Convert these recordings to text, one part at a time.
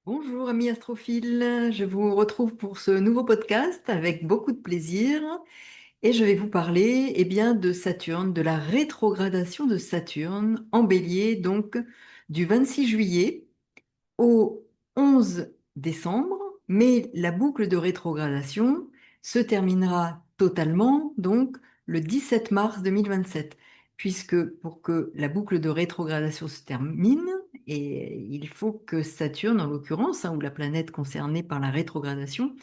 Bonjour amis astrophiles, je vous retrouve pour ce nouveau podcast avec beaucoup de plaisir et je vais vous parler de Saturne, de la rétrogradation de Saturne en Bélier, donc du 26 juillet au 11 décembre, mais la boucle de rétrogradation se terminera totalement donc le 17 mars 2027, puisque pour que la boucle de rétrogradation se termine, et il faut que Saturne, en l'occurrence, ou la planète concernée par la rétrogradation,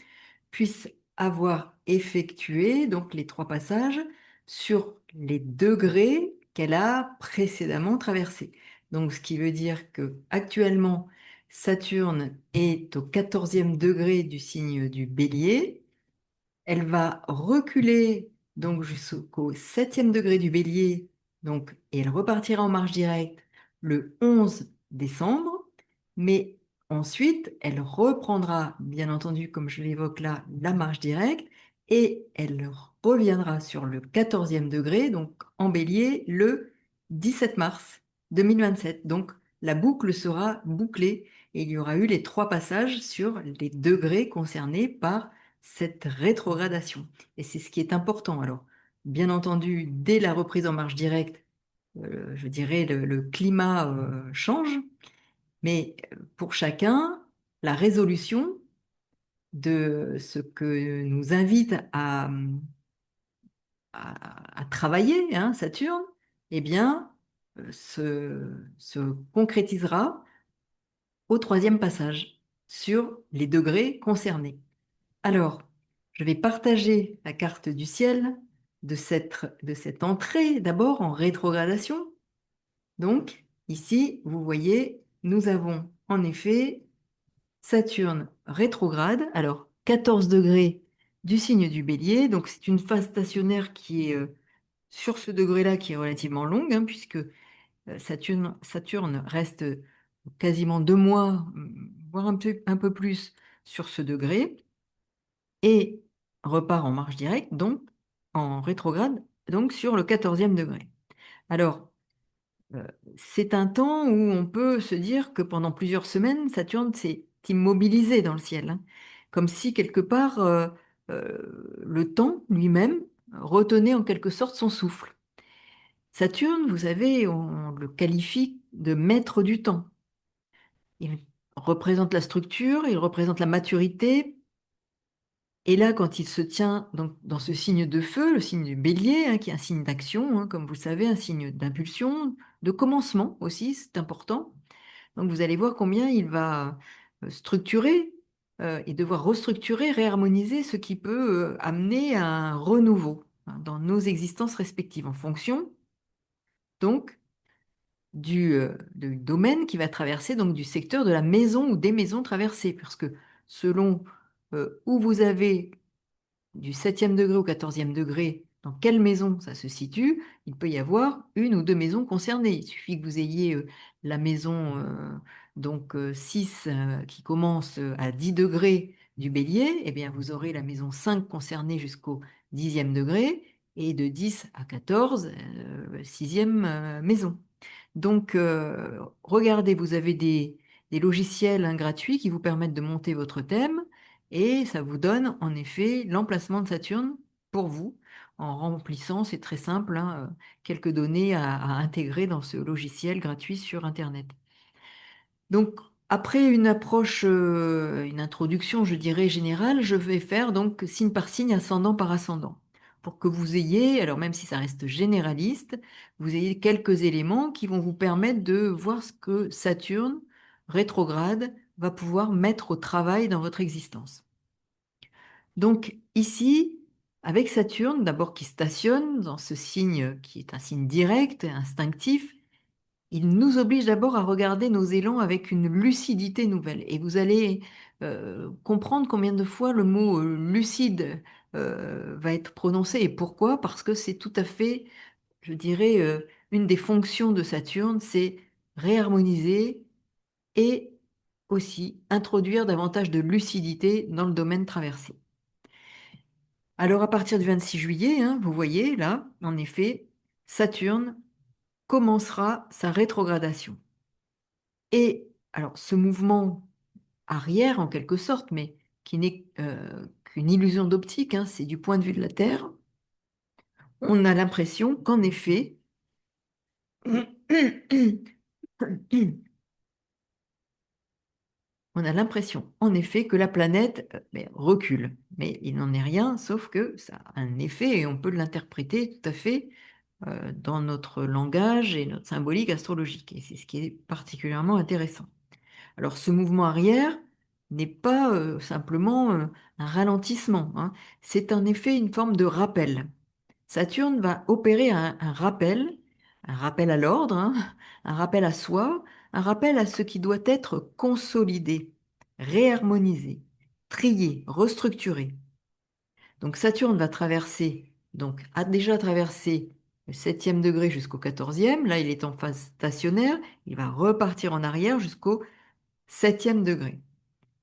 puisse avoir effectué donc les trois passages sur les degrés qu'elle a précédemment traversés. Donc, ce qui veut dire que actuellement, Saturne est au 14e degré du signe du Bélier. Elle va reculer donc jusqu'au 7e degré du Bélier, donc, et elle repartira en marche directe le 11 décembre. Mais ensuite, elle reprendra, bien entendu, comme je l'évoque là, la marche directe et elle reviendra sur le 14e degré, donc en Bélier, le 17 mars 2027. Donc, la boucle sera bouclée et il y aura eu les trois passages sur les degrés concernés par cette rétrogradation. Et c'est ce qui est important. Alors, bien entendu, dès la reprise en marche directe, je dirais le climat change, mais pour chacun, la résolution de ce que nous invite à travailler, hein, Saturne, eh bien, se concrétisera au troisième passage sur les degrés concernés. Alors, je vais partager la carte du ciel de cette entrée d'abord en rétrogradation. Donc, ici, vous voyez, nous avons en effet Saturne rétrograde. Alors, 14 degrés du signe du Bélier. Donc, c'est une phase stationnaire qui est sur ce degré-là qui est relativement longue, hein, puisque Saturne reste quasiment 2 mois, voire un peu plus sur ce degré et repart en marche directe, donc en rétrograde, donc sur le 14e degré. Alors, euh, c'est un temps où on peut se dire que pendant plusieurs semaines, Saturne s'est immobilisé dans le ciel, hein, comme si quelque part le temps lui-même retenait en quelque sorte son souffle. Saturne, vous savez, on le qualifie de maître du temps. Il représente la structure, il représente la maturité. Et là, quand il se tient donc, dans ce signe de feu, le signe du bélier, hein, qui est un signe d'action, hein, comme vous le savez, un signe d'impulsion, de commencement aussi, c'est important. Donc vous allez voir combien il va structurer et devoir restructurer, réharmoniser ce qui peut amener à un renouveau, hein, dans nos existences respectives, en fonction donc du domaine qui va traverser, donc du secteur de la maison ou des maisons traversées, parce que selon où vous avez du 7e degré au 14e degré, dans quelle maison ça se situe, il peut y avoir une ou deux maisons concernées. Il suffit que vous ayez la maison 6 qui commence à 10 degrés du bélier, et bien vous aurez la maison 5 concernée jusqu'au 10e degré, et de 10 à 14, 6e maison. Donc, regardez, vous avez des logiciels, hein, gratuits qui vous permettent de monter votre thème et ça vous donne en effet l'emplacement de Saturne pour vous en remplissant, c'est très simple, hein, quelques données à intégrer dans ce logiciel gratuit sur Internet. Donc, après une approche, une introduction, je dirais, générale, je vais faire donc signe par signe, ascendant par ascendant, pour que vous ayez, alors même si ça reste généraliste, vous ayez quelques éléments qui vont vous permettre de voir ce que Saturne, rétrograde, va pouvoir mettre au travail dans votre existence. Donc ici, avec Saturne, d'abord qui stationne dans ce signe qui est un signe direct, instinctif, il nous oblige d'abord à regarder nos élans avec une lucidité nouvelle. Et vous allez comprendre combien de fois le mot lucide va être prononcé et pourquoi. Parce que c'est tout à fait, je dirais, une des fonctions de Saturne, c'est réharmoniser et aussi introduire davantage de lucidité dans le domaine traversé. Alors à partir du 26 juillet, hein, vous voyez là, en effet, Saturne commencera sa rétrogradation. Et alors, ce mouvement arrière en quelque sorte, mais qui n'est qu'une illusion d'optique, hein, c'est du point de vue de la Terre, on a l'impression qu'en effet, on a l'impression en effet que la planète recule. Mais il n'en est rien, sauf que ça a un effet et on peut l'interpréter tout à fait dans notre langage et notre symbolique astrologique. Et c'est ce qui est particulièrement intéressant. Alors, ce mouvement arrière n'est pas simplement un ralentissement, hein. C'est en effet une forme de rappel. Saturne va opérer un rappel à l'ordre, hein, un rappel à soi, un rappel à ce qui doit être consolidé, réharmonisé, trié, restructuré. Donc Saturne va traverser, donc a déjà traversé le 7e degré jusqu'au 14e. Là, il est en phase stationnaire. Il va repartir en arrière jusqu'au 7e degré.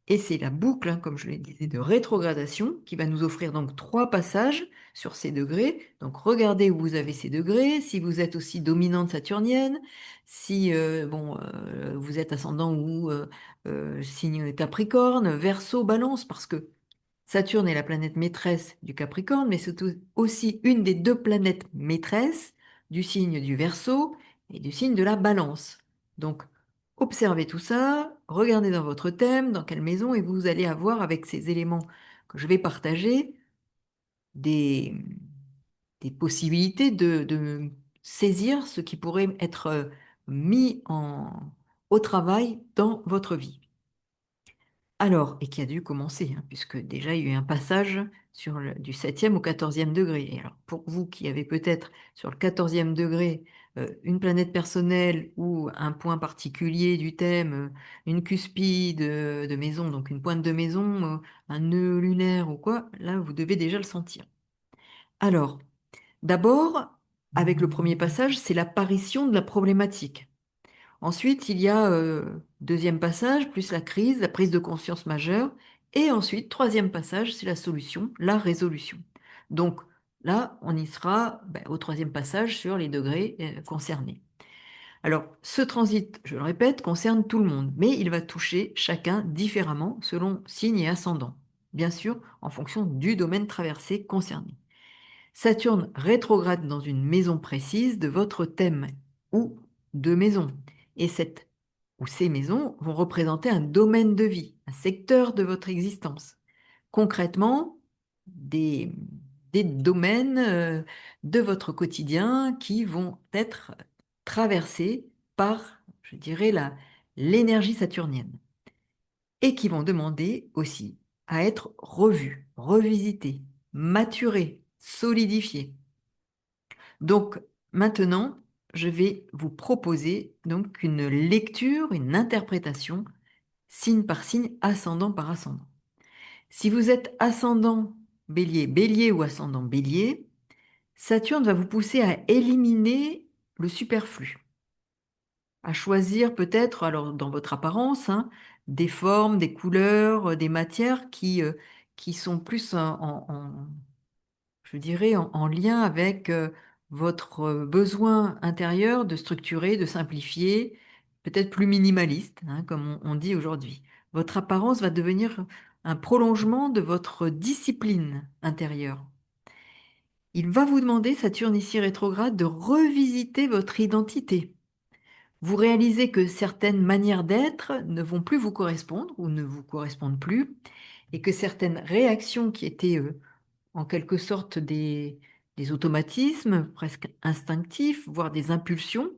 Et c'est la boucle, hein, comme je le disais, de rétrogradation qui va nous offrir donc 3 passages sur ces degrés. Donc regardez où vous avez ces degrés, si vous êtes aussi dominante saturnienne, si vous êtes ascendant ou signe Capricorne, Verseau, Balance, parce que Saturne est la planète maîtresse du Capricorne, mais c'est aussi une des 2 planètes maîtresses du signe du Verseau et du signe de la Balance. Donc, observez tout ça, regardez dans votre thème, dans quelle maison, et vous allez avoir avec ces éléments que je vais partager des, des possibilités de saisir ce qui pourrait être mis au travail dans votre vie. Alors, et qui a dû commencer, hein, puisque déjà il y a eu un passage du 7e au 14e degré. Et alors, pour vous qui avez peut-être sur le 14e degré une planète personnelle ou un point particulier du thème, une cuspide de maison, donc une pointe de maison, un nœud lunaire ou quoi, là, vous devez déjà le sentir. Alors, d'abord, avec le premier passage, c'est l'apparition de la problématique. Ensuite, il y a deuxième passage, plus la crise, la prise de conscience majeure. Et ensuite, troisième passage, c'est la solution, la résolution. Donc là, on y sera au troisième passage sur les degrés concernés. Alors, ce transit, je le répète, concerne tout le monde, mais il va toucher chacun différemment selon signe et ascendant. Bien sûr, en fonction du domaine traversé concerné. Saturne rétrograde dans une maison précise de votre thème ou de maisons. Et ces maisons vont représenter un domaine de vie, un secteur de votre existence. Concrètement, des, des domaines de votre quotidien qui vont être traversés par, je dirais, l'énergie saturnienne et qui vont demander aussi à être revus, revisités, maturés, solidifiés. Donc maintenant, je vais vous proposer donc une lecture, une interprétation, signe par signe, ascendant par ascendant. Si vous êtes ascendant bélier, bélier ou ascendant bélier, Saturne va vous pousser à éliminer le superflu, à choisir peut-être, alors dans votre apparence, hein, des formes, des couleurs, des matières qui sont plus je dirais, en lien avec votre besoin intérieur de structurer, de simplifier, peut-être plus minimaliste, hein, comme on dit aujourd'hui. Votre apparence va devenir un prolongement de votre discipline intérieure. Il va vous demander, Saturne ici rétrograde, de revisiter votre identité. Vous réalisez que certaines manières d'être ne vont plus vous correspondre ou ne vous correspondent plus, et que certaines réactions qui étaient en quelque sorte des automatismes presque instinctifs, voire des impulsions,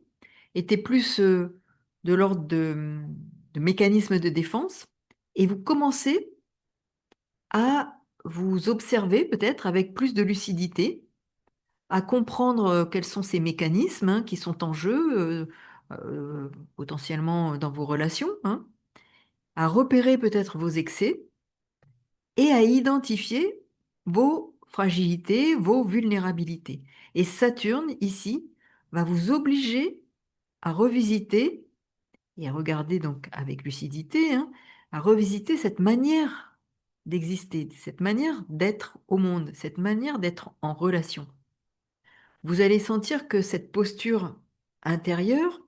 étaient plus de l'ordre de mécanismes de défense, et vous commencez à vous observer peut-être avec plus de lucidité, à comprendre quels sont ces mécanismes qui sont en jeu, potentiellement dans vos relations, hein, à repérer peut-être vos excès et à identifier vos fragilités, vos vulnérabilités. Et Saturne, ici, va vous obliger à revisiter, et à regarder donc avec lucidité, hein, à revisiter cette manière d'exister, cette manière d'être au monde, cette manière d'être en relation. Vous allez sentir que cette posture intérieure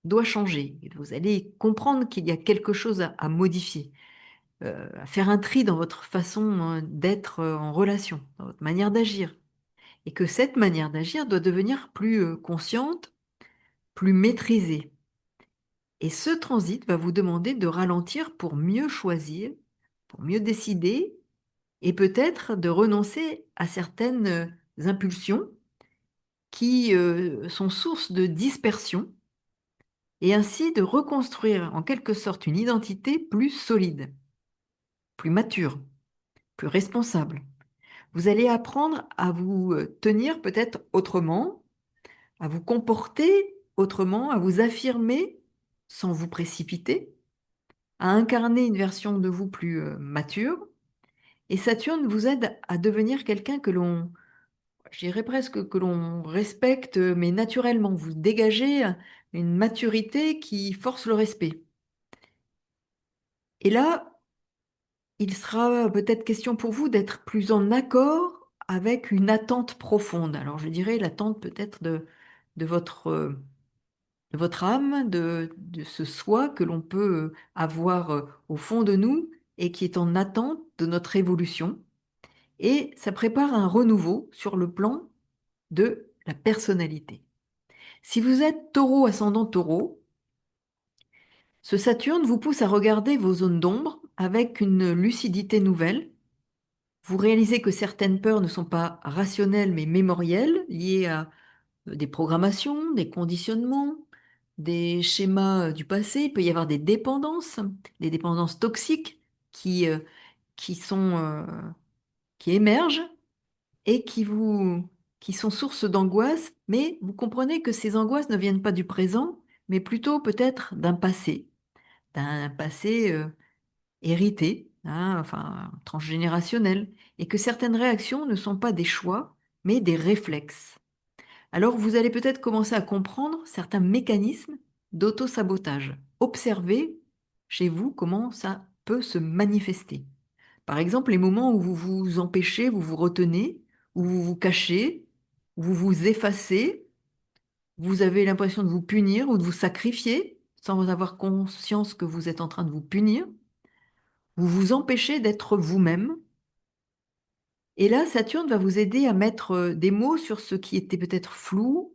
doit changer. Vous allez comprendre qu'il y a quelque chose à modifier. à faire un tri dans votre façon d'être en relation, dans votre manière d'agir. Et que cette manière d'agir doit devenir plus consciente, plus maîtrisée. Et ce transit va vous demander de ralentir pour mieux choisir, pour mieux décider et peut-être de renoncer à certaines impulsions qui sont source de dispersion et ainsi de reconstruire en quelque sorte une identité plus solide, plus mature, plus responsable. Vous allez apprendre à vous tenir peut-être autrement, à vous comporter autrement, à vous affirmer sans vous précipiter, à incarner une version de vous plus mature. Et Saturne vous aide à devenir quelqu'un que l'on, je dirais presque que l'on respecte, mais naturellement. Vous dégagez une maturité qui force le respect. Et là, il sera peut-être question pour vous d'être plus en accord avec une attente profonde. Alors je dirais l'attente peut-être de votre âme, de ce soi que l'on peut avoir au fond de nous et qui est en attente de notre évolution. Et ça prépare un renouveau sur le plan de la personnalité. Si vous êtes taureau ascendant taureau, ce Saturne vous pousse à regarder vos zones d'ombre avec une lucidité nouvelle. Vous réalisez que certaines peurs ne sont pas rationnelles mais mémorielles, liées à des programmations, des conditionnements, des schémas du passé. Il peut y avoir des dépendances toxiques qui, qui sont, qui émergent et qui sont source d'angoisse, mais vous comprenez que ces angoisses ne viennent pas du présent, mais plutôt peut-être d'un passé hérité, hein, enfin transgénérationnel, et que certaines réactions ne sont pas des choix, mais des réflexes. Alors vous allez peut-être commencer à comprendre certains mécanismes d'auto-sabotage. Observez chez vous comment ça peut se manifester. Par exemple, les moments où vous vous empêchez, vous vous retenez, où vous vous cachez, où vous vous effacez, vous avez l'impression de vous punir ou de vous sacrifier sans avoir conscience que vous êtes en train de vous punir. Vous vous empêchez d'être vous-même. Et là, Saturne va vous aider à mettre des mots sur ce qui était peut-être flou,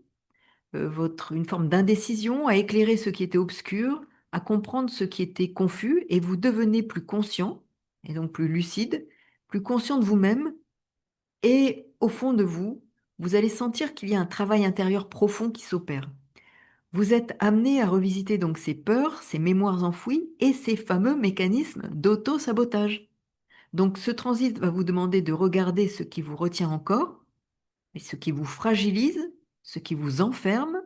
une forme d'indécision, à éclairer ce qui était obscur, à comprendre ce qui était confus, et vous devenez plus conscient, et donc plus lucide, plus conscient de vous-même, et au fond de vous, vous allez sentir qu'il y a un travail intérieur profond qui s'opère. Vous êtes amené à revisiter donc ces peurs, ces mémoires enfouies et ces fameux mécanismes d'auto-sabotage. Donc ce transit va vous demander de regarder ce qui vous retient encore, et ce qui vous fragilise, ce qui vous enferme,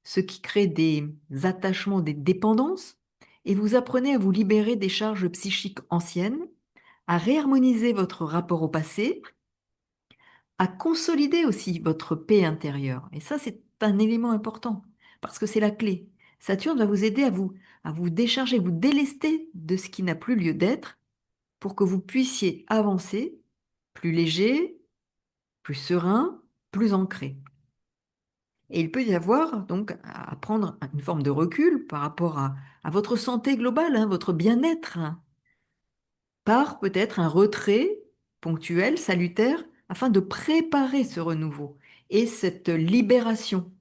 ce qui crée des attachements, des dépendances, et vous apprenez à vous libérer des charges psychiques anciennes, à réharmoniser votre rapport au passé, à consolider aussi votre paix intérieure. Et ça, c'est un élément important, parce que c'est la clé. Saturne va vous aider à vous décharger, vous délester de ce qui n'a plus lieu d'être, pour que vous puissiez avancer plus léger, plus serein, plus ancré. Et il peut y avoir donc à prendre une forme de recul par rapport à votre santé globale, hein, votre bien-être, hein, par peut-être un retrait ponctuel, salutaire, afin de préparer ce renouveau et cette libération.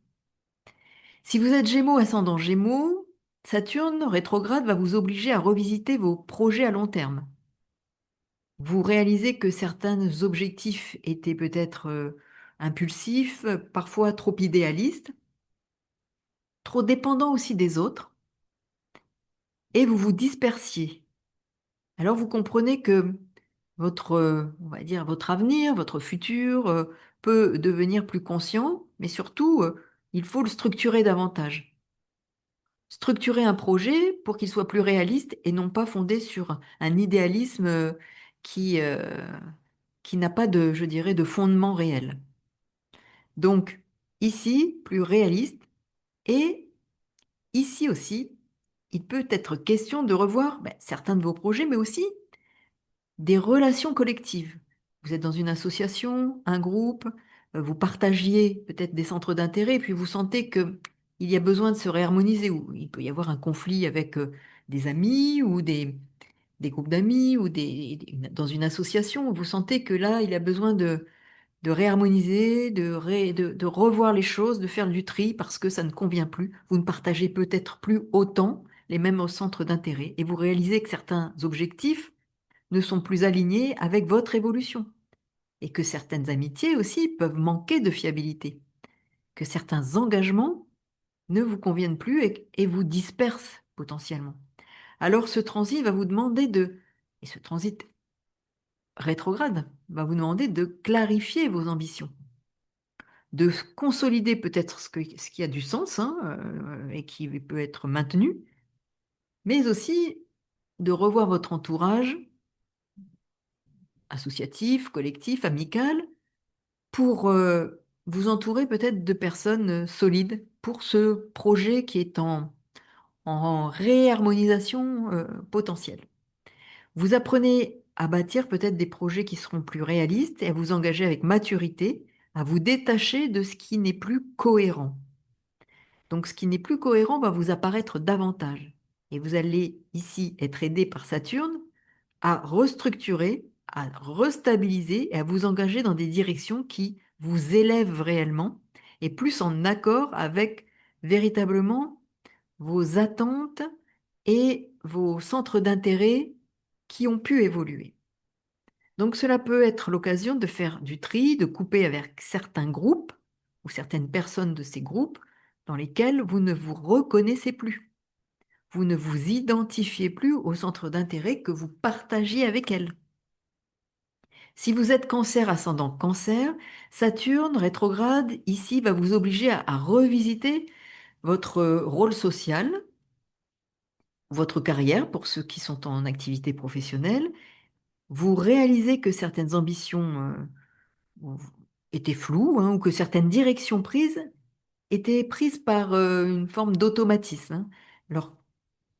Si vous êtes Gémeaux, ascendant Gémeaux, Saturne rétrograde va vous obliger à revisiter vos projets à long terme. Vous réalisez que certains objectifs étaient peut-être impulsifs, parfois trop idéalistes, trop dépendants aussi des autres, et vous vous dispersiez. Alors vous comprenez que votre, on va dire, votre avenir, votre futur peut devenir plus conscient, mais surtout, il faut le structurer davantage. Structurer un projet pour qu'il soit plus réaliste et non pas fondé sur un idéalisme qui, euh, qui n'a pas de, je dirais, de fondement réel. Donc, ici, plus réaliste, et ici aussi, il peut être question de revoir certains de vos projets, mais aussi des relations collectives. Vous êtes dans une association, un groupe, vous partagiez peut-être des centres d'intérêt, et puis vous sentez que il y a besoin de se réharmoniser, ou il peut y avoir un conflit avec des amis ou des groupes d'amis ou dans une association, vous sentez que là, il a besoin de réharmoniser, de revoir les choses, de faire du tri parce que ça ne convient plus. Vous ne partagez peut-être plus autant les mêmes centres d'intérêt et vous réalisez que certains objectifs ne sont plus alignés avec votre évolution et que certaines amitiés aussi peuvent manquer de fiabilité, que certains engagements ne vous conviennent plus et vous dispersent potentiellement. Alors ce transit va vous demander et ce transit rétrograde va vous demander de clarifier vos ambitions, de consolider peut-être ce qui a du sens, hein, et qui peut être maintenu, mais aussi de revoir votre entourage associatif, collectif, amical, pour vous entourer peut-être de personnes solides pour ce projet qui est en réharmonisation potentielle. Vous apprenez à bâtir peut-être des projets qui seront plus réalistes et à vous engager avec maturité, à vous détacher de ce qui n'est plus cohérent. Donc ce qui n'est plus cohérent va vous apparaître davantage. Et vous allez ici être aidé par Saturne à restructurer, à restabiliser et à vous engager dans des directions qui vous élèvent réellement et plus en accord avec véritablement vos attentes et vos centres d'intérêt qui ont pu évoluer. Donc cela peut être l'occasion de faire du tri, de couper avec certains groupes ou certaines personnes de ces groupes dans lesquels vous ne vous reconnaissez plus. Vous ne vous identifiez plus au centre d'intérêt que vous partagiez avec elles. Si vous êtes cancer ascendant cancer, Saturne rétrograde ici va vous obliger à revisiter votre rôle social, votre carrière pour ceux qui sont en activité professionnelle. Vous réalisez que certaines ambitions étaient floues, hein, ou que certaines directions prises étaient prises par une forme d'automatisme, hein. Alors,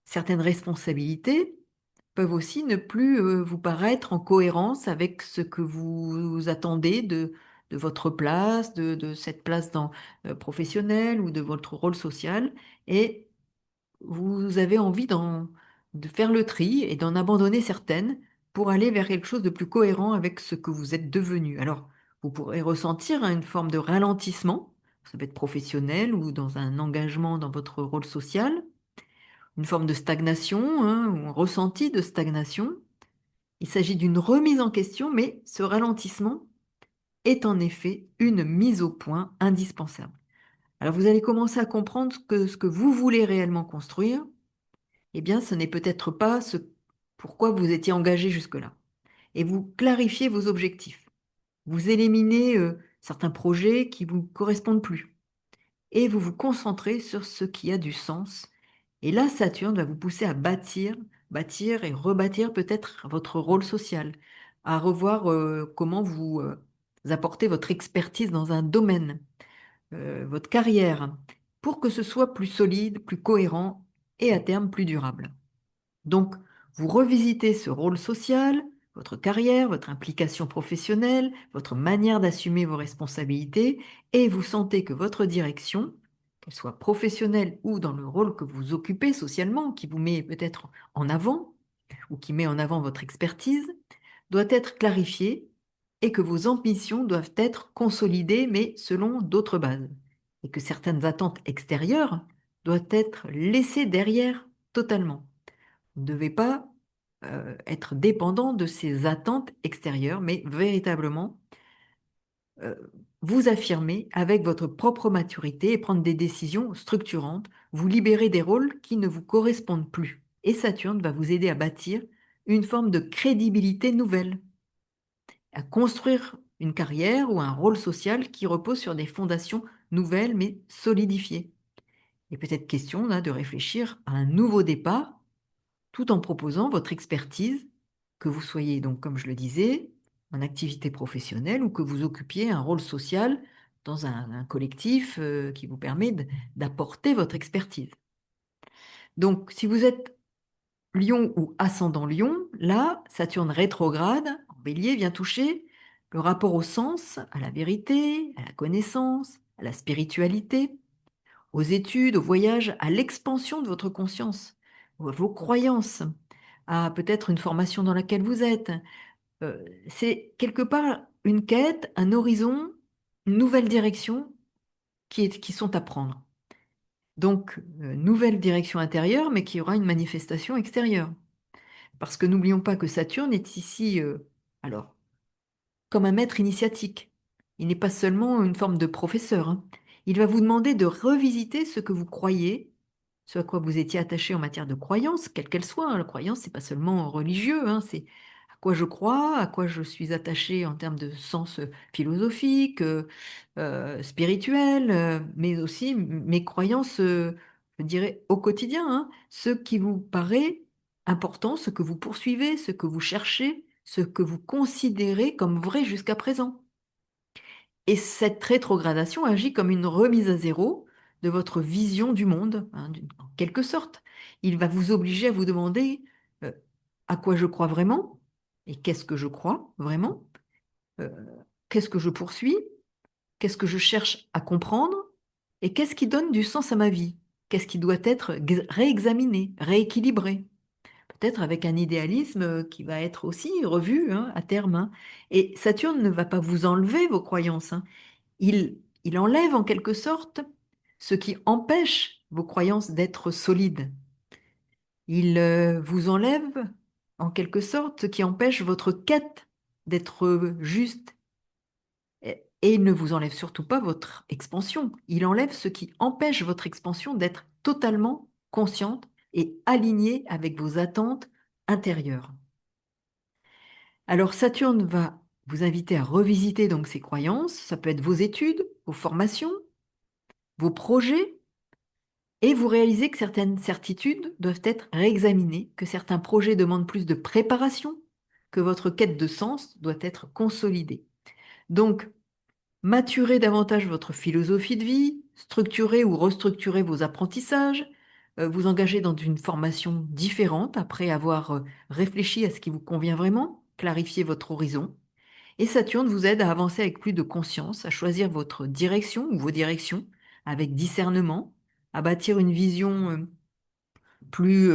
certaines responsabilités peuvent aussi ne plus vous paraître en cohérence avec ce que vous attendez de votre place, de cette place professionnelle ou de votre rôle social. Et vous avez envie de faire le tri et d'en abandonner certaines pour aller vers quelque chose de plus cohérent avec ce que vous êtes devenu. Alors, vous pourrez ressentir, hein, une forme de ralentissement, ça peut être professionnel ou dans un engagement dans votre rôle social, une forme de stagnation, hein, ou un ressenti de stagnation. Il s'agit d'une remise en question, mais ce ralentissement est en effet une mise au point indispensable. Alors, vous allez commencer à comprendre que ce que vous voulez réellement construire, eh bien, ce n'est peut-être pas ce pourquoi vous étiez engagé jusque-là. Et vous clarifiez vos objectifs. Vous éliminez certains projets qui ne vous correspondent plus. Et vous vous concentrez sur ce qui a du sens. Et là, Saturne va vous pousser à bâtir et rebâtir peut-être votre rôle social, à revoir comment vous apportez votre expertise dans un domaine, votre carrière, pour que ce soit plus solide, plus cohérent et à terme plus durable. Donc, vous revisitez ce rôle social, votre carrière, votre implication professionnelle, votre manière d'assumer vos responsabilités, et vous sentez que votre direction, qu'elle soit professionnelle ou dans le rôle que vous occupez socialement, qui vous met peut-être en avant, ou qui met en avant votre expertise, doit être clarifiée et que vos ambitions doivent être consolidées, mais selon d'autres bases. Et que certaines attentes extérieures doivent être laissées derrière totalement. Vous ne devez pas être dépendant de ces attentes extérieures, mais véritablement euh, vous affirmer avec votre propre maturité et prendre des décisions structurantes, vous libérer des rôles qui ne vous correspondent plus. Et Saturne va vous aider à bâtir une forme de crédibilité nouvelle, à construire une carrière ou un rôle social qui repose sur des fondations nouvelles mais solidifiées. Et peut-être question là, de réfléchir à un nouveau départ tout en proposant votre expertise, que vous soyez donc, comme je le disais, en activité professionnelle ou que vous occupiez un rôle social dans un collectif qui vous permet d'apporter votre expertise. Donc, si vous êtes Lion ou ascendant Lion, là, Saturne rétrograde en Bélier vient toucher le rapport au sens, à la vérité, à la connaissance, à la spiritualité, aux études, au voyage, à l'expansion de votre conscience, à vos croyances, à peut-être une formation dans laquelle vous êtes. C'est quelque part une quête, un horizon, une nouvelle direction qui sont à prendre. Donc, nouvelle direction intérieure, mais qui aura une manifestation extérieure. Parce que n'oublions pas que Saturne est ici, alors, comme un maître initiatique. Il n'est pas seulement une forme de professeur, hein. Il va vous demander de revisiter ce que vous croyez, ce à quoi vous étiez attaché en matière de croyance, quelle qu'elle soit, hein. La croyance, c'est pas seulement religieux, hein, c'est à quoi je crois, à quoi je suis attaché en termes de sens philosophique, spirituel, mais aussi mes croyances, je dirais, au quotidien, hein, ce qui vous paraît important, ce que vous poursuivez, ce que vous cherchez, ce que vous considérez comme vrai jusqu'à présent. Et cette rétrogradation agit comme une remise à zéro de votre vision du monde, hein, en quelque sorte. Il va vous obliger à vous demander euh, à quoi je crois vraiment et qu'est-ce que je crois vraiment, euh, qu'est-ce que je poursuis, qu'est-ce que je cherche à comprendre et qu'est-ce qui donne du sens à ma vie, qu'est-ce qui doit être réexaminé, rééquilibré. Peut-être avec un idéalisme qui va être aussi revu, hein, à terme, hein. Et Saturne ne va pas vous enlever vos croyances, hein. Il enlève en quelque sorte ce qui empêche vos croyances d'être solides. Il vous enlève en quelque sorte ce qui empêche votre quête d'être juste. Et il ne vous enlève surtout pas votre expansion. Il enlève ce qui empêche votre expansion d'être totalement consciente et alignée avec vos attentes intérieures. Alors Saturne va vous inviter à revisiter donc ces croyances. Ça peut être vos études, vos formations, vos projets, et vous réalisez que certaines certitudes doivent être réexaminées, que certains projets demandent plus de préparation, que votre quête de sens doit être consolidée. Donc, maturez davantage votre philosophie de vie, structurez ou restructurez vos apprentissages, vous engagez dans une formation différente après avoir réfléchi à ce qui vous convient vraiment, clarifiez votre horizon. Et Saturne vous aide à avancer avec plus de conscience, à choisir votre direction ou vos directions avec discernement, à bâtir une vision plus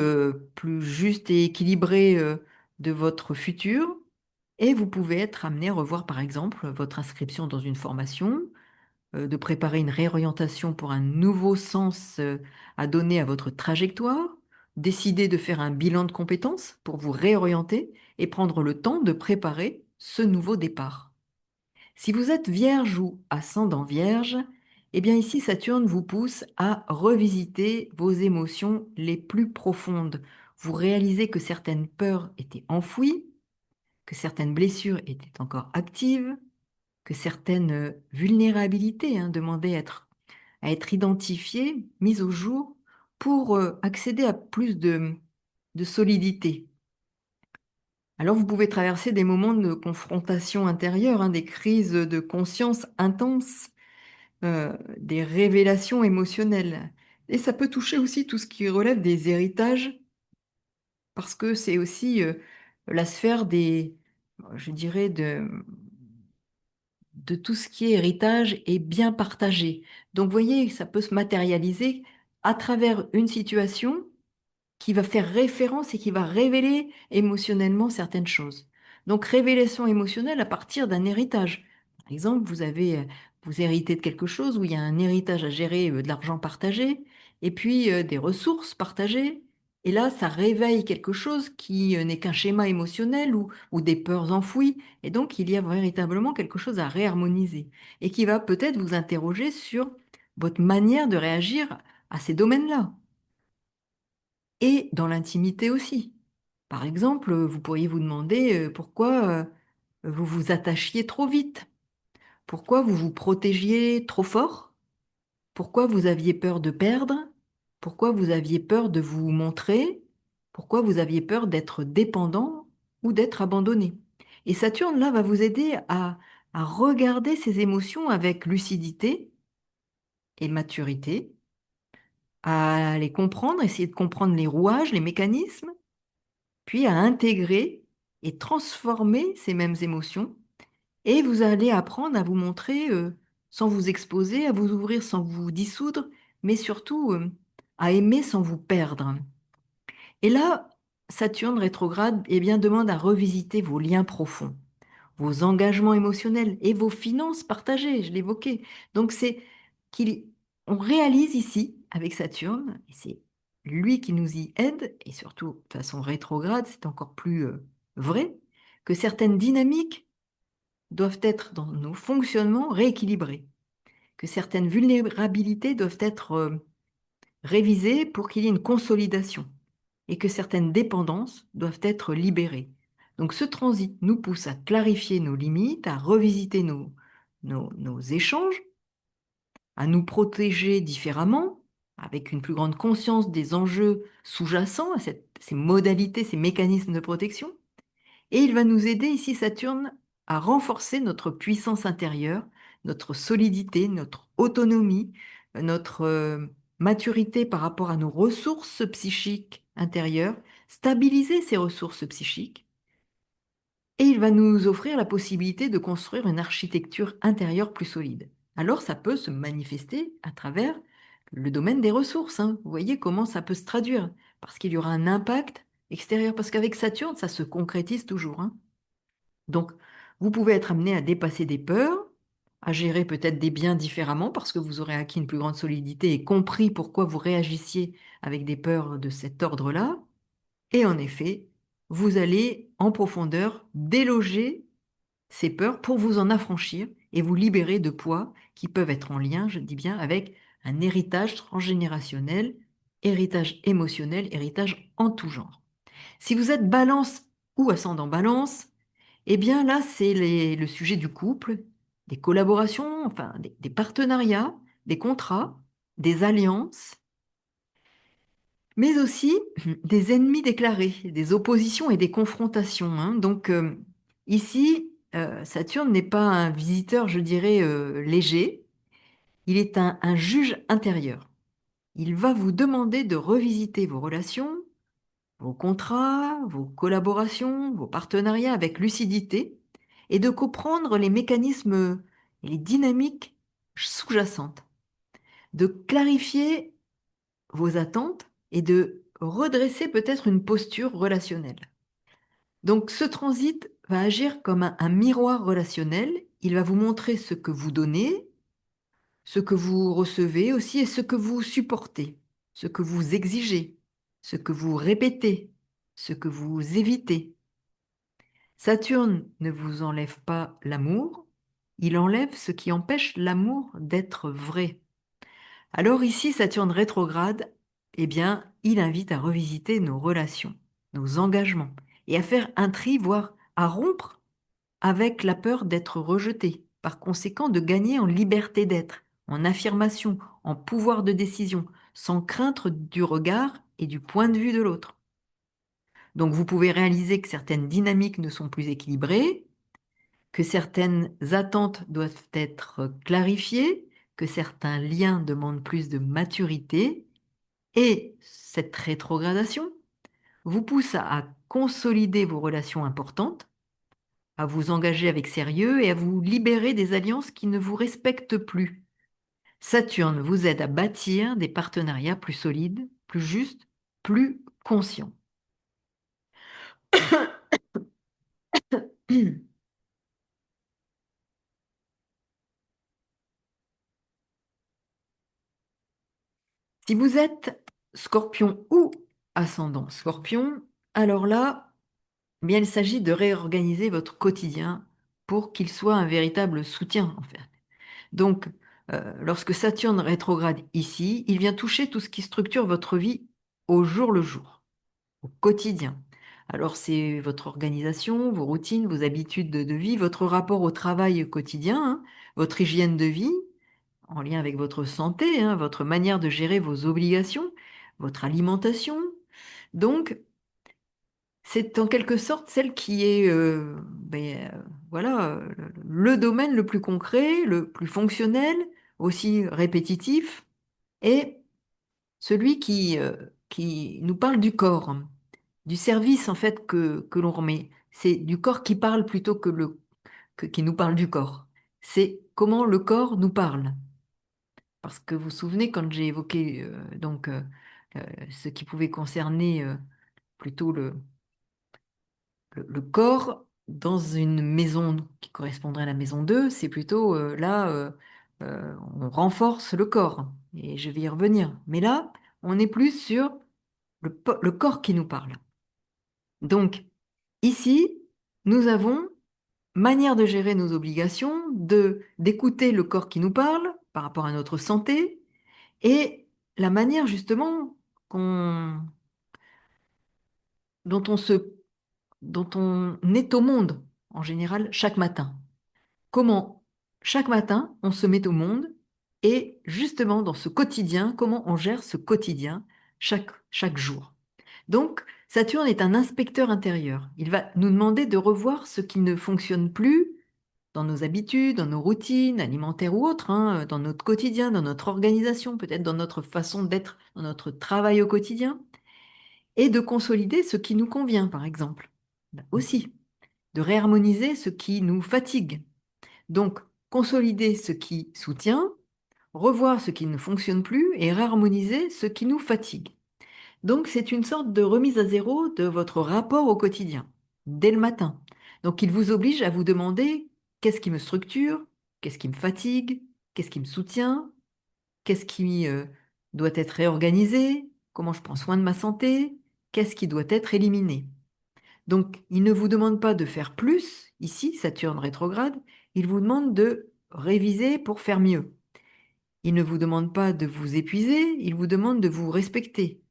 juste et équilibrée de votre futur. Et vous pouvez être amené à revoir, par exemple, votre inscription dans une formation, de préparer une réorientation pour un nouveau sens à donner à votre trajectoire, décider de faire un bilan de compétences pour vous réorienter et prendre le temps de préparer ce nouveau départ. Si vous êtes vierge ou ascendant vierge, eh bien ici Saturne vous pousse à revisiter vos émotions les plus profondes. Vous réalisez que certaines peurs étaient enfouies, que certaines blessures étaient encore actives, que certaines vulnérabilités, hein, demandaient à être identifiées, mises au jour pour accéder à plus de solidité. Alors vous pouvez traverser des moments de confrontation intérieure, hein, des crises de conscience intenses, des révélations émotionnelles. Et ça peut toucher aussi tout ce qui relève des héritages, parce que c'est aussi la sphère des, je dirais, de tout ce qui est héritage et bien partagé. Donc, vous voyez, ça peut se matérialiser à travers une situation qui va faire référence et qui va révéler émotionnellement certaines choses. Donc, révélation émotionnelle à partir d'un héritage. Par exemple, vous héritez de quelque chose où il y a un héritage à gérer, de l'argent partagé, et puis des ressources partagées. Et là, ça réveille quelque chose qui n'est qu'un schéma émotionnel ou des peurs enfouies. Et donc, il y a véritablement quelque chose à réharmoniser et qui va peut-être vous interroger sur votre manière de réagir à ces domaines-là et dans l'intimité aussi. Par exemple, vous pourriez vous demander pourquoi vous vous attachiez trop vite, pourquoi vous vous protégiez trop fort, pourquoi vous aviez peur de perdre, pourquoi vous aviez peur de vous montrer, pourquoi vous aviez peur d'être dépendant ou d'être abandonné. Et Saturne, là, va vous aider à regarder ces émotions avec lucidité et maturité, à les comprendre, essayer de comprendre les rouages, les mécanismes, puis à intégrer et transformer ces mêmes émotions. Et vous allez apprendre à vous montrer sans vous exposer, à vous ouvrir sans vous dissoudre, mais surtout à aimer sans vous perdre. Et là, Saturne rétrograde, eh bien, demande à revisiter vos liens profonds, vos engagements émotionnels et vos finances partagées, je l'évoquais. Donc, c'est qu'on réalise ici, avec Saturne, et c'est lui qui nous y aide, et surtout de façon rétrograde, c'est encore plus vrai, que certaines dynamiques doivent être dans nos fonctionnements rééquilibrées, que certaines vulnérabilités doivent être révisées pour qu'il y ait une consolidation et que certaines dépendances doivent être libérées. Donc ce transit nous pousse à clarifier nos limites, à revisiter nos échanges, à nous protéger différemment, avec une plus grande conscience des enjeux sous-jacents à ces modalités, ces mécanismes de protection. Et il va nous aider ici, Saturne, à renforcer notre puissance intérieure, notre solidité, notre autonomie, notre maturité par rapport à nos ressources psychiques intérieures, stabiliser ces ressources psychiques. Et il va nous offrir la possibilité de construire une architecture intérieure plus solide. Alors ça peut se manifester à travers le domaine des ressources, hein. Vous voyez comment ça peut se traduire, parce qu'il y aura un impact extérieur, parce qu'avec Saturne, ça se concrétise toujours, hein. Donc, vous pouvez être amené à dépasser des peurs, à gérer peut-être des biens différemment parce que vous aurez acquis une plus grande solidité et compris pourquoi vous réagissiez avec des peurs de cet ordre-là. Et en effet, vous allez en profondeur déloger ces peurs pour vous en affranchir et vous libérer de poids qui peuvent être en lien, je dis bien, avec un héritage transgénérationnel, héritage émotionnel, héritage en tout genre. Si vous êtes balance ou ascendant balance, eh bien là, c'est le sujet du couple, des collaborations, enfin des partenariats, des contrats, des alliances, mais aussi des ennemis déclarés, des oppositions et des confrontations, hein. Donc ici, Saturne n'est pas un visiteur, je dirais, léger, il est un juge intérieur. Il va vous demander de revisiter vos relations, vos contrats, vos collaborations, vos partenariats avec lucidité et de comprendre les mécanismes et les dynamiques sous-jacentes, de clarifier vos attentes et de redresser peut-être une posture relationnelle. Donc ce transit va agir comme un miroir relationnel, il va vous montrer ce que vous donnez, ce que vous recevez aussi et ce que vous supportez, ce que vous exigez, ce que vous répétez, ce que vous évitez. Saturne ne vous enlève pas l'amour, il enlève ce qui empêche l'amour d'être vrai. Alors ici, Saturne rétrograde, eh bien, il invite à revisiter nos relations, nos engagements, et à faire un tri, voire à rompre avec la peur d'être rejeté, par conséquent de gagner en liberté d'être, en affirmation, en pouvoir de décision, sans crainte du regard et du point de vue de l'autre. Donc vous pouvez réaliser que certaines dynamiques ne sont plus équilibrées, que certaines attentes doivent être clarifiées, que certains liens demandent plus de maturité, et cette rétrogradation vous pousse à consolider vos relations importantes, à vous engager avec sérieux et à vous libérer des alliances qui ne vous respectent plus. Saturne vous aide à bâtir des partenariats plus solides, plus justes, plus conscients. Si vous êtes Scorpion ou ascendant Scorpion, alors là, eh bien, il s'agit de réorganiser votre quotidien pour qu'il soit un véritable soutien, en fait. Donc, lorsque Saturne rétrograde ici, il vient toucher tout ce qui structure votre vie au jour le jour, au quotidien. Alors, c'est votre organisation, vos routines, vos habitudes de vie, votre rapport au travail quotidien, hein, votre hygiène de vie, en lien avec votre santé, hein, votre manière de gérer vos obligations, votre alimentation. Donc, c'est en quelque sorte celle qui est voilà, le domaine le plus concret, le plus fonctionnel, aussi répétitif, et celui qui nous parle du corps, hein, du service en fait que l'on remet. C'est du corps qui parle plutôt qui nous parle du corps. C'est comment le corps nous parle. Parce que vous vous souvenez quand j'ai évoqué ce qui pouvait concerner plutôt le corps dans une maison qui correspondrait à la maison 2, c'est plutôt on renforce le corps, et je vais y revenir. Mais là, on est plus sur le corps qui nous parle. Donc, ici, nous avons manière de gérer nos obligations, d'écouter le corps qui nous parle par rapport à notre santé, et la manière justement qu'on, dont on se, dont on est au monde en général chaque matin. Comment chaque matin on se met au monde, et justement dans ce quotidien, comment on gère ce quotidien chaque jour. Donc, Saturne est un inspecteur intérieur. Il va nous demander de revoir ce qui ne fonctionne plus dans nos habitudes, dans nos routines alimentaires ou autres, hein, dans notre quotidien, dans notre organisation, peut-être dans notre façon d'être, dans notre travail au quotidien, et de consolider ce qui nous convient, par exemple. Là aussi, de réharmoniser ce qui nous fatigue. Donc, consolider ce qui soutient, revoir ce qui ne fonctionne plus et réharmoniser ce qui nous fatigue. Donc, c'est une sorte de remise à zéro de votre rapport au quotidien, dès le matin. Donc, il vous oblige à vous demander qu'est-ce qui me structure, qu'est-ce qui me fatigue, qu'est-ce qui me soutient, qu'est-ce qui doit être réorganisé, comment je prends soin de ma santé, qu'est-ce qui doit être éliminé. Donc, il ne vous demande pas de faire plus, ici, Saturne rétrograde, il vous demande de réviser pour faire mieux. Il ne vous demande pas de vous épuiser, il vous demande de vous respecter.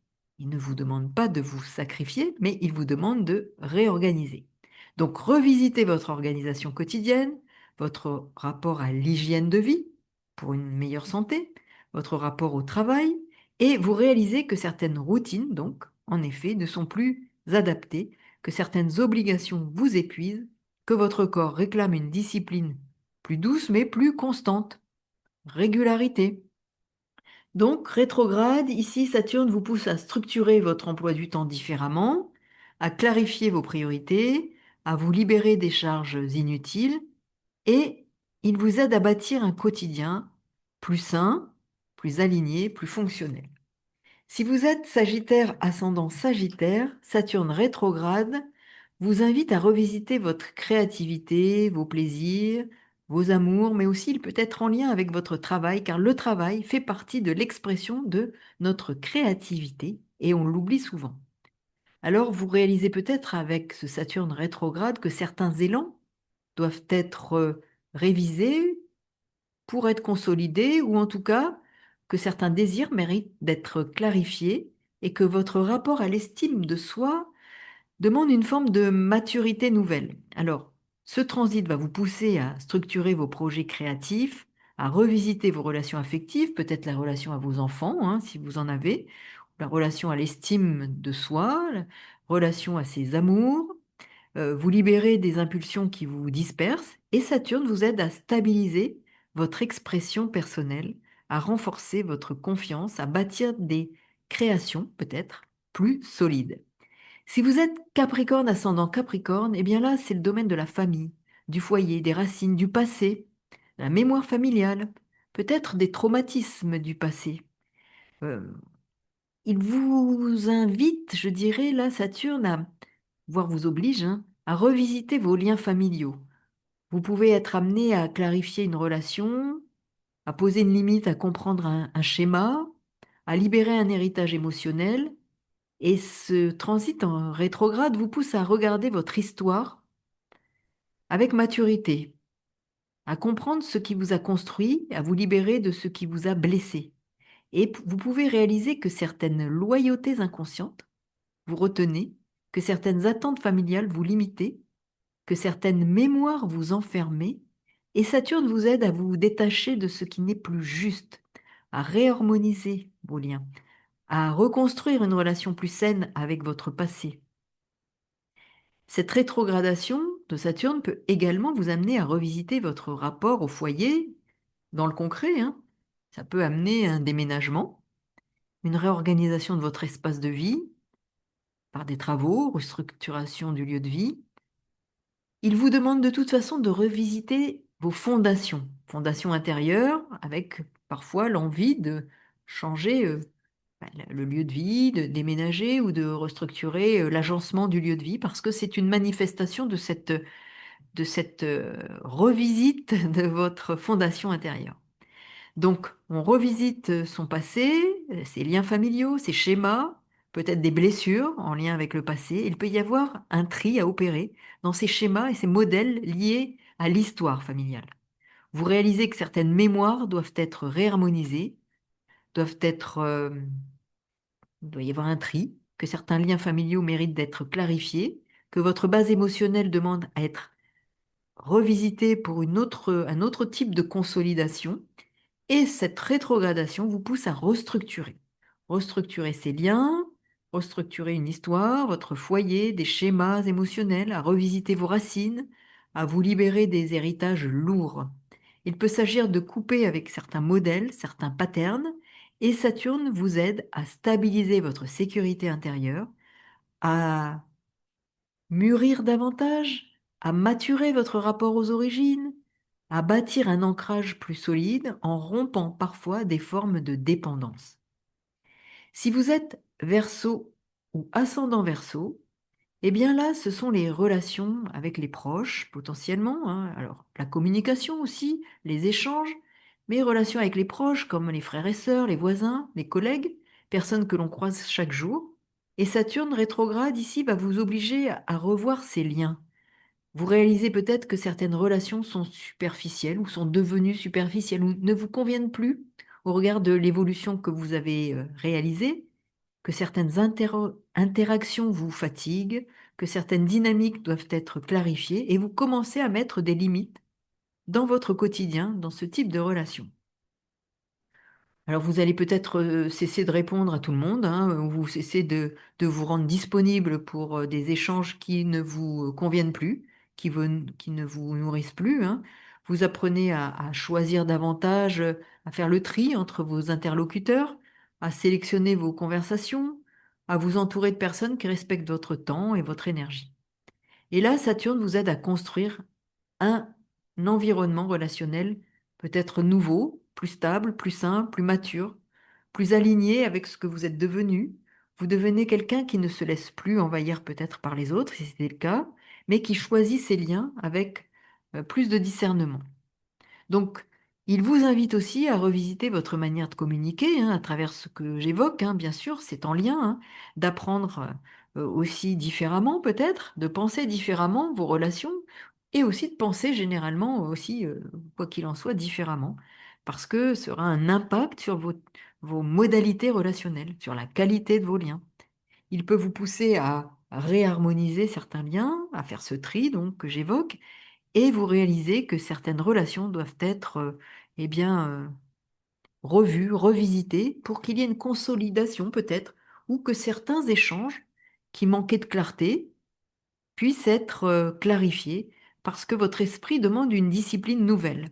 Il ne vous demande pas de vous sacrifier, mais il vous demande de réorganiser. Donc, revisitez votre organisation quotidienne, votre rapport à l'hygiène de vie pour une meilleure santé, votre rapport au travail, et vous réalisez que certaines routines, donc, en effet, ne sont plus adaptées, que certaines obligations vous épuisent, que votre corps réclame une discipline plus douce mais plus constante. Régularité. Donc, rétrograde, ici, Saturne vous pousse à structurer votre emploi du temps différemment, à clarifier vos priorités, à vous libérer des charges inutiles, et il vous aide à bâtir un quotidien plus sain, plus aligné, plus fonctionnel. Si vous êtes Sagittaire ascendant Sagittaire, Saturne rétrograde vous invite à revisiter votre créativité, vos plaisirs, vos amours, mais aussi il peut être en lien avec votre travail, car le travail fait partie de l'expression de notre créativité et on l'oublie souvent. Alors vous réalisez peut-être avec ce Saturne rétrograde que certains élans doivent être révisés pour être consolidés, ou en tout cas que certains désirs méritent d'être clarifiés, et que votre rapport à l'estime de soi demande une forme de maturité nouvelle. Alors, ce transit va vous pousser à structurer vos projets créatifs, à revisiter vos relations affectives, peut-être la relation à vos enfants, hein, si vous en avez, la relation à l'estime de soi, la relation à ses amours, vous libérer des impulsions qui vous dispersent, et Saturne vous aide à stabiliser votre expression personnelle, à renforcer votre confiance, à bâtir des créations peut-être plus solides. Si vous êtes Capricorne, ascendant Capricorne, eh bien là, c'est le domaine de la famille, du foyer, des racines, du passé, la mémoire familiale, peut-être des traumatismes du passé. Euh, il vous invite, je dirais, là, Saturne, voire vous oblige, hein, à revisiter vos liens familiaux. Vous pouvez être amené à clarifier une relation, à poser une limite, à comprendre un schéma, à libérer un héritage émotionnel. Et ce transit en rétrograde vous pousse à regarder votre histoire avec maturité, à comprendre ce qui vous a construit, à vous libérer de ce qui vous a blessé. Et vous pouvez réaliser que certaines loyautés inconscientes vous retenez, que certaines attentes familiales vous limitez, que certaines mémoires vous enfermez, et Saturne vous aide à vous détacher de ce qui n'est plus juste, à réharmoniser vos liens, à reconstruire une relation plus saine avec votre passé. Cette rétrogradation de Saturne peut également vous amener à revisiter votre rapport au foyer dans le concret, hein. Ça peut amener un déménagement, une réorganisation de votre espace de vie par des travaux, restructuration du lieu de vie. Il vous demande de toute façon de revisiter vos fondations intérieures, avec parfois l'envie de changer le lieu de vie, de déménager ou de restructurer l'agencement du lieu de vie, parce que c'est une manifestation de cette revisite de votre fondation intérieure. Donc, on revisite son passé, ses liens familiaux, ses schémas, peut-être des blessures en lien avec le passé. Il peut y avoir un tri à opérer dans ces schémas et ces modèles liés à l'histoire familiale. Vous réalisez que certaines mémoires doivent être réharmonisées, doivent être, il doit y avoir un tri, que certains liens familiaux méritent d'être clarifiés, que votre base émotionnelle demande à être revisitée pour un autre type de consolidation. Et cette rétrogradation vous pousse à restructurer. Restructurer ces liens, restructurer une histoire, votre foyer, des schémas émotionnels, à revisiter vos racines, à vous libérer des héritages lourds. Il peut s'agir de couper avec certains modèles, certains patterns, et Saturne vous aide à stabiliser votre sécurité intérieure, à mûrir davantage, à maturer votre rapport aux origines, à bâtir un ancrage plus solide en rompant parfois des formes de dépendance. Si vous êtes Verseau ou ascendant Verseau, eh bien là, ce sont les relations avec les proches, potentiellement, hein. Alors, la communication aussi, les échanges, mais relations avec les proches, comme les frères et sœurs, les voisins, les collègues, personnes que l'on croise chaque jour. Et Saturne rétrograde ici va vous obliger à revoir ces liens. Vous réalisez peut-être que certaines relations sont superficielles ou sont devenues superficielles ou ne vous conviennent plus au regard de l'évolution que vous avez réalisée, que certaines interactions vous fatiguent, que certaines dynamiques doivent être clarifiées et vous commencez à mettre des limites dans votre quotidien, dans ce type de relation. Alors vous allez peut-être cesser de répondre à tout le monde, hein, ou vous cessez de vous rendre disponible pour des échanges qui ne vous conviennent plus, qui ne vous nourrissent plus, hein. Vous apprenez à choisir davantage, à faire le tri entre vos interlocuteurs, à sélectionner vos conversations, à vous entourer de personnes qui respectent votre temps et votre énergie. Et là, Saturne vous aide à construire un environnement relationnel peut-être nouveau, plus stable, plus simple, plus mature, plus aligné avec ce que vous êtes devenu. Vous devenez quelqu'un qui ne se laisse plus envahir peut-être par les autres, si c'était le cas, mais qui choisit ses liens avec plus de discernement. Donc, il vous invite aussi à revisiter votre manière de communiquer, hein, à travers ce que j'évoque, hein, bien sûr, c'est en lien, hein, d'apprendre aussi différemment peut-être, de penser différemment vos relations et aussi de penser généralement aussi, quoi qu'il en soit, différemment, parce que ça aura un impact sur vos modalités relationnelles, sur la qualité de vos liens. Il peut vous pousser à réharmoniser certains liens, à faire ce tri donc que j'évoque, et vous réalisez que certaines relations doivent être eh bien, revues, revisitées pour qu'il y ait une consolidation peut-être, ou que certains échanges qui manquaient de clarté puissent être clarifiés parce que votre esprit demande une discipline nouvelle.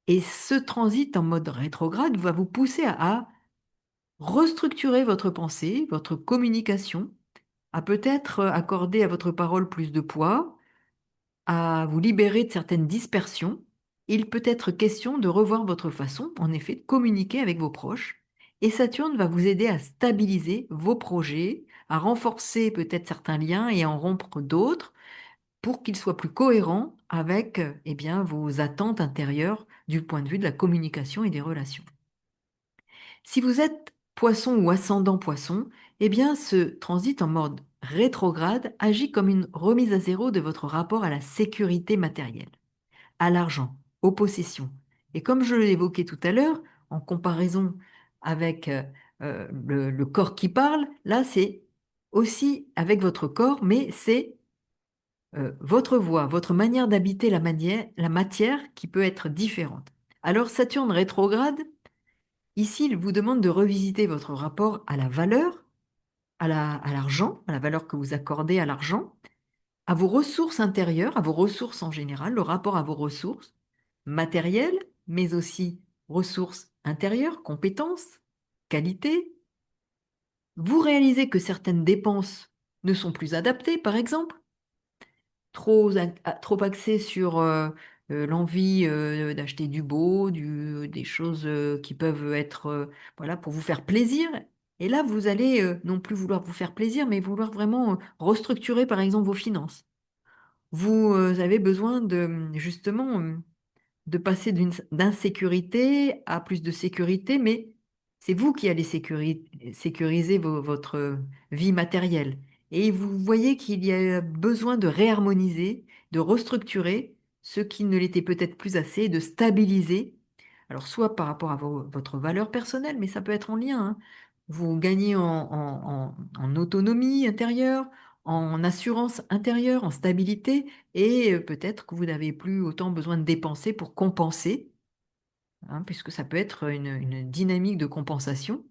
Et ce transit en mode rétrograde va vous pousser à restructurer votre pensée, votre communication, à peut-être accorder à votre parole plus de poids, à vous libérer de certaines dispersions. Il peut être question de revoir votre façon, en effet, de communiquer avec vos proches. Et Saturne va vous aider à stabiliser vos projets, à renforcer peut-être certains liens et à en rompre d'autres pour qu'ils soient plus cohérents avec eh bien, vos attentes intérieures du point de vue de la communication et des relations. Si vous êtes poisson ou ascendant poisson, eh bien, ce transit en mode rétrograde agit comme une remise à zéro de votre rapport à la sécurité matérielle, à l'argent, aux possessions. Et comme je l'ai évoqué tout à l'heure, en comparaison avec le corps qui parle, là, c'est aussi avec votre corps, mais c'est votre voix, votre manière d'habiter la matière qui peut être différente. Alors, Saturne rétrograde, ici, il vous demande de revisiter votre rapport à la valeur, à l'argent, à la valeur que vous accordez à l'argent, à vos ressources intérieures, à vos ressources en général, le rapport à vos ressources matérielles, mais aussi ressources intérieures, compétences, qualités. Vous réalisez que certaines dépenses ne sont plus adaptées, par exemple, trop axées sur l'envie d'acheter du beau, des choses qui peuvent être voilà, pour vous faire plaisir. Et là, vous allez non plus vouloir vous faire plaisir, mais vouloir vraiment restructurer, par exemple, vos finances. Vous avez besoin de justement de passer d'insécurité à plus de sécurité, mais c'est vous qui allez sécuriser votre vie matérielle. Et vous voyez qu'il y a besoin de réharmoniser, de restructurer ce qui ne l'était peut-être plus assez, de stabiliser. Alors, soit par rapport à votre valeur personnelle, mais ça peut être en lien, hein. Vous gagnez en autonomie intérieure, en assurance intérieure, en stabilité, et peut-être que vous n'avez plus autant besoin de dépenser pour compenser, hein, puisque ça peut être une dynamique de compensation.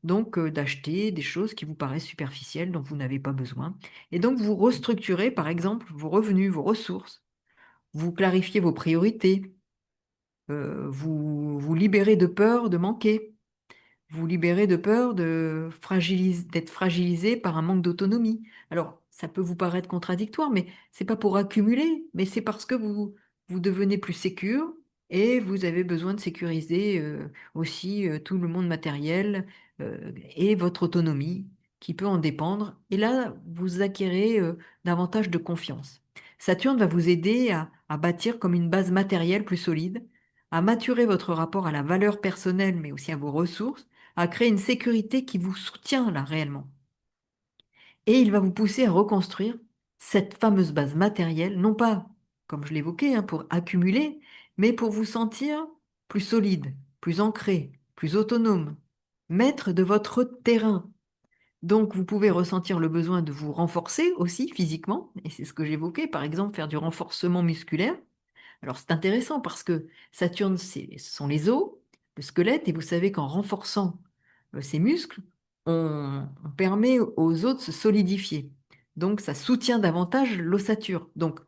Donc, d'acheter des choses qui vous paraissent superficielles, dont vous n'avez pas besoin. Et donc, vous restructurez, par exemple, vos revenus, vos ressources. Vous clarifiez vos priorités. Vous vous libérez de peur de manquer. Vous libérez de peur d'être fragilisé par un manque d'autonomie. Alors, ça peut vous paraître contradictoire, mais c'est pas pour accumuler, mais c'est parce que vous devenez plus sécure et vous avez besoin de sécuriser aussi tout le monde matériel et votre autonomie qui peut en dépendre. Et là, vous acquérez davantage de confiance. Saturne va vous aider à bâtir comme une base matérielle plus solide, à maturer votre rapport à la valeur personnelle, mais aussi à vos ressources, à créer une sécurité qui vous soutient là réellement. Et il va vous pousser à reconstruire cette fameuse base matérielle, non pas, comme je l'évoquais, hein, pour accumuler, mais pour vous sentir plus solide, plus ancré, plus autonome, maître de votre terrain. Donc, vous pouvez ressentir le besoin de vous renforcer aussi physiquement, et c'est ce que j'évoquais, par exemple, faire du renforcement musculaire. Alors, c'est intéressant parce que Saturne, ce sont les os, le squelette, et vous savez qu'en renforçant ces muscles, on permet aux os de se solidifier. Donc, ça soutient davantage l'ossature. Donc,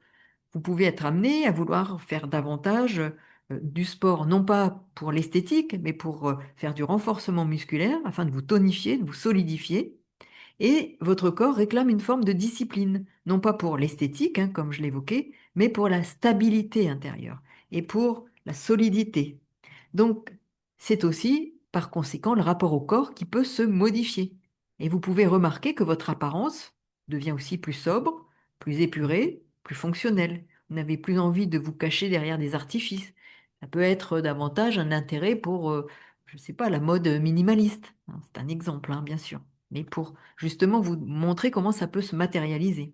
vous pouvez être amené à vouloir faire davantage du sport, non pas pour l'esthétique, mais pour faire du renforcement musculaire afin de vous tonifier, de vous solidifier. Et votre corps réclame une forme de discipline, non pas pour l'esthétique, hein, comme je l'évoquais, mais pour la stabilité intérieure et pour la solidité. Donc, c'est aussi, par conséquent, le rapport au corps qui peut se modifier. Et vous pouvez remarquer que votre apparence devient aussi plus sobre, plus épurée, plus fonctionnelle. Vous n'avez plus envie de vous cacher derrière des artifices. Ça peut être davantage un intérêt pour, je ne sais pas, la mode minimaliste, hein. C'est un exemple, hein, bien sûr, mais pour justement vous montrer comment ça peut se matérialiser.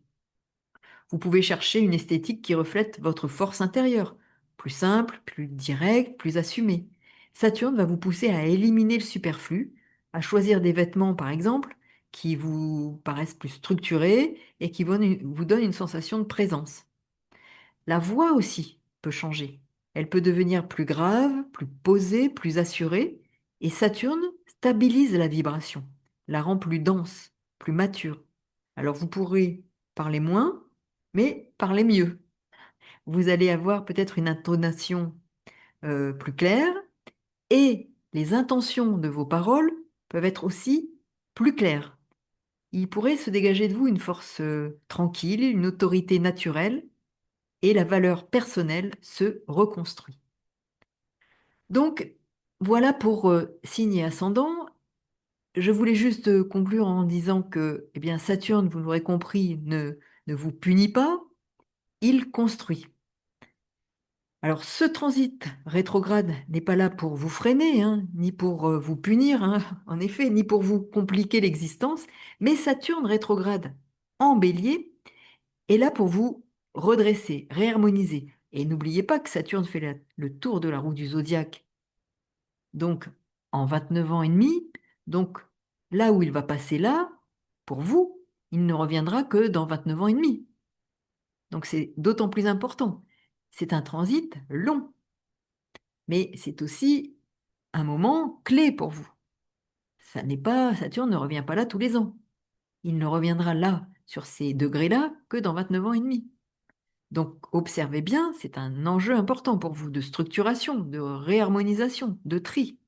Vous pouvez chercher une esthétique qui reflète votre force intérieure, plus simple, plus directe, plus assumée. Saturne va vous pousser à éliminer le superflu, à choisir des vêtements, par exemple, qui vous paraissent plus structurés et qui vous donnent une sensation de présence. La voix aussi peut changer. Elle peut devenir plus grave, plus posée, plus assurée, et Saturne stabilise la vibration, la rend plus dense, plus mature. Alors vous pourrez parler moins, mais parler mieux. Vous allez avoir peut-être une intonation plus claire, et les intentions de vos paroles peuvent être aussi plus claires. Il pourrait se dégager de vous une force tranquille, une autorité naturelle, et la valeur personnelle se reconstruit. Donc, voilà pour signe et ascendant. Je voulais juste conclure en disant que eh bien, Saturne, vous l'aurez compris, ne vous punit pas, il construit. Alors, ce transit rétrograde n'est pas là pour vous freiner, hein, ni pour vous punir, hein, en effet, ni pour vous compliquer l'existence, mais Saturne rétrograde en bélier est là pour vous redresser, réharmoniser. Et n'oubliez pas que Saturne fait le tour de la roue du zodiaque, donc en 29 ans et demi. Donc là où il va passer là, pour vous, il ne reviendra que dans 29 ans et demi. Donc c'est d'autant plus important. C'est un transit long, mais c'est aussi un moment clé pour vous. Ça n'est pas, Saturne ne revient pas là tous les ans. Il ne reviendra là, sur ces degrés-là, que dans 29 ans et demi. Donc, observez bien, c'est un enjeu important pour vous de structuration, de réharmonisation, de tri.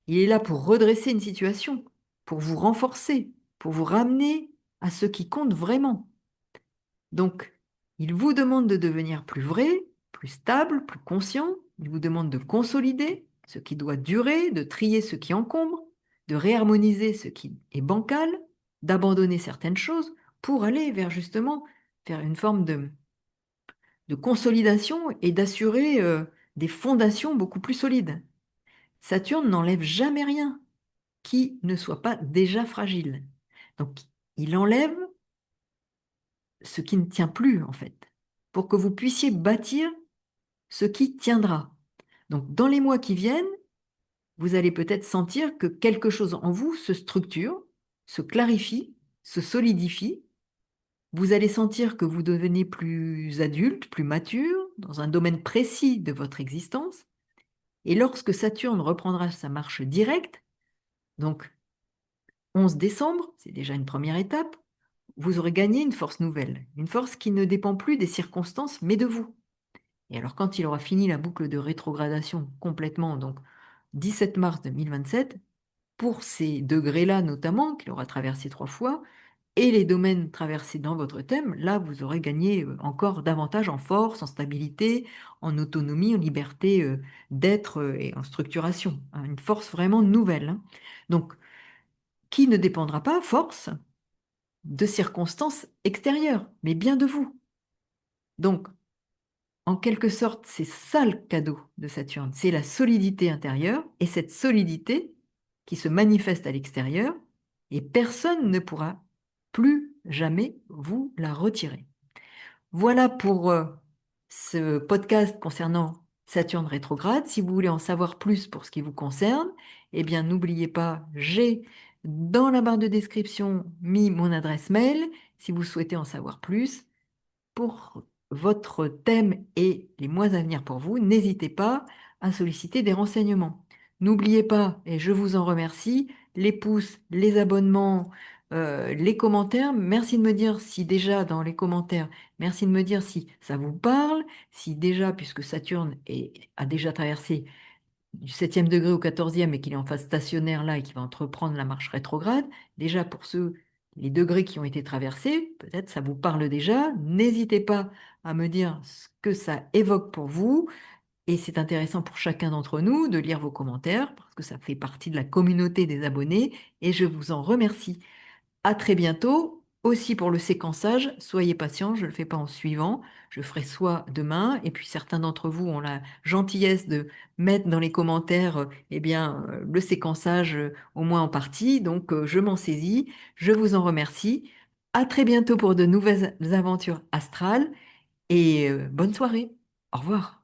Il est là pour redresser une situation, pour vous renforcer, pour vous ramener à ce qui compte vraiment. Donc, il vous demande de devenir plus vrai, plus stable, plus conscient. Il vous demande de consolider ce qui doit durer, de trier ce qui encombre, de réharmoniser ce qui est bancal, d'abandonner certaines choses pour aller vers justement faire une forme de consolidation et d'assurer des fondations beaucoup plus solides. Saturne n'enlève jamais rien qui ne soit pas déjà fragile. Donc, il enlève ce qui ne tient plus, en fait, pour que vous puissiez bâtir ce qui tiendra. Donc, dans les mois qui viennent, vous allez peut-être sentir que quelque chose en vous se structure, se clarifie, se solidifie. Vous allez sentir que vous devenez plus adulte, plus mature, dans un domaine précis de votre existence. Et lorsque Saturne reprendra sa marche directe, donc 11 décembre, c'est déjà une première étape, vous aurez gagné une force nouvelle, une force qui ne dépend plus des circonstances, mais de vous. Et alors, quand il aura fini la boucle de rétrogradation complètement, donc 17 mars 2027, pour ces degrés-là notamment, qu'il aura traversé 3 fois, et les domaines traversés dans votre thème, là, vous aurez gagné encore davantage en force, en stabilité, en autonomie, en liberté d'être et en structuration. Hein, une force vraiment nouvelle. Hein. Donc, qui ne dépendra pas, force, de circonstances extérieures, mais bien de vous. Donc, en quelque sorte, c'est ça le cadeau de Saturne, c'est la solidité intérieure, et cette solidité qui se manifeste à l'extérieur, et personne ne pourra plus jamais vous la retirer. Voilà pour ce podcast concernant Saturne rétrograde. Si vous voulez en savoir plus pour ce qui vous concerne, eh bien n'oubliez pas, j'ai dans la barre de description mis mon adresse mail si vous souhaitez en savoir plus pour votre thème et les mois à venir pour vous, n'hésitez pas à solliciter des renseignements. N'oubliez pas, et je vous en remercie, les pouces, les abonnements, les commentaires. Merci de me dire si déjà dans les commentaires, merci de me dire si ça vous parle, si déjà, puisque Saturne a déjà traversé du 7e degré au 14e et qu'il est en phase stationnaire là et qu'il va entreprendre la marche rétrograde, déjà pour ceux, les degrés qui ont été traversés, peut-être ça vous parle déjà, n'hésitez pas à me dire ce que ça évoque pour vous et c'est intéressant pour chacun d'entre nous de lire vos commentaires parce que ça fait partie de la communauté des abonnés et je vous en remercie. À très bientôt. Aussi pour le séquençage, soyez patients, je ne le fais pas en suivant, je ferai soit demain, et puis certains d'entre vous ont la gentillesse de mettre dans les commentaires eh bien, le séquençage au moins en partie, donc je m'en saisis, je vous en remercie. À très bientôt pour de nouvelles aventures astrales, et bonne soirée. Au revoir.